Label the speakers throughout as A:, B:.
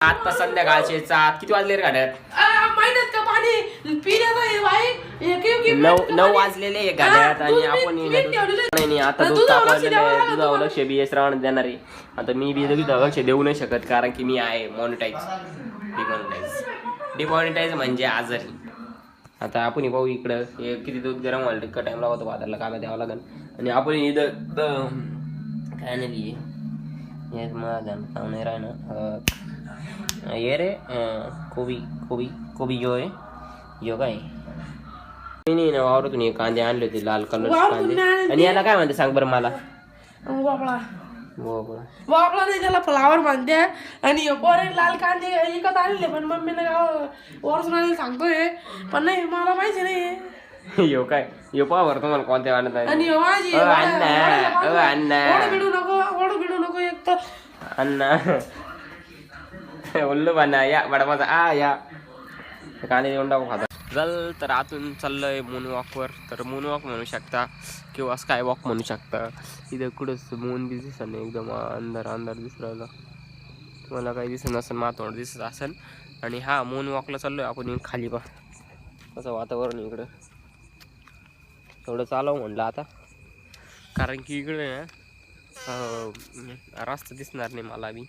A: आता संध्याकाळचे 7 किती वाजले रे गाड्यात? नऊ वाजलेले आहे गाड्यात आणि आपण नाही आता दूध तापवलेलं आहे. दुधावर लक्ष बी श्रावण देणार आहे. आता मी बी लक्ष देऊ नाही शकत कारण की मी आहे डिमॉनिटाईज म्हणजे आजारी. आता आपण पाहू इकडं किती दूध गरम व्हायला इतका टाइम लागतो बाजारला कामा द्यावा लागेल. आणि आपण इथं काय नाही माझा नाही राहणं ये रे कोबी जो आहे यो काय नाही ना वावरातून कांदे आणले होते लाल कलर कांदे. आणि याला काय म्हणते सांग बरं मला?
B: वापला नाही त्याला फ्लावर म्हणते. आणि बरे लाल कांदे विकत आणले पण मम्मीने ओरिजिनल सांगतोय पण नाही मला माहिती नाही.
A: यो काय यो पावर तुम्हाला कोणत्या आणत आहे?
B: आणि
A: अण्णा
B: भिडू नको एक तर
A: अण्णा उल्लू बना या बडा माझा या कांदे देऊन टाकू खाता. चल तर आतून चाललोय मून वॉकवर. तर मून वॉक म्हणू शकता किंवा स्काय वॉक म्हणू शकता. इथं कुठंच मून बी दिसत नाही, एकदम अंधार दिसत राहिला. तुम्हाला काही दिसत नसेल, माथोंड दिसत असेल. आणि हा मून वॉकला चाललोय आपण खाली पा कसं वातावरण इकडं. थोडं चालव म्हणलं आता कारण की इकडे रस्ता दिसणार नाही मला बी.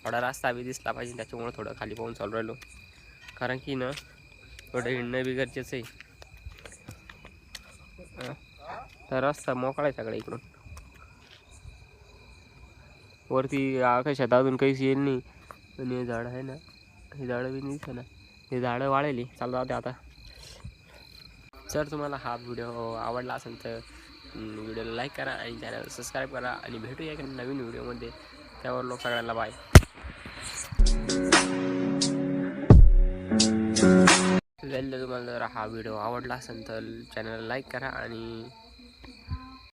A: थोडा रस्ता बी दिसला पाहिजे त्याच्यामुळे थोडं खाली पाहून चालू राहिलो. कारण की ना थोडं हिंडणं बी गरजेचं आहे. तर रस्ता मोकळा आहे सगळा इकडून. वरती आकाशात अजून काहीच येईल नाही. आणि हे झाडं आहे ना, हे झाडं बी दिसत ना, हे झाडं वाळेली. चालू जाते आता. जर तुम्हाला हा व्हिडिओ आवडला असेल तर व्हिडिओला लाईक करा आणि चॅनल सबस्क्राईब करा. आणि भेटूया एका नवीन व्हिडिओमध्ये. त्यावर लोक सगळ्यांना बाय. तुम्हाला जर हा व्हिडिओ आवडला असेल तर चॅनलला लाईक करा आणि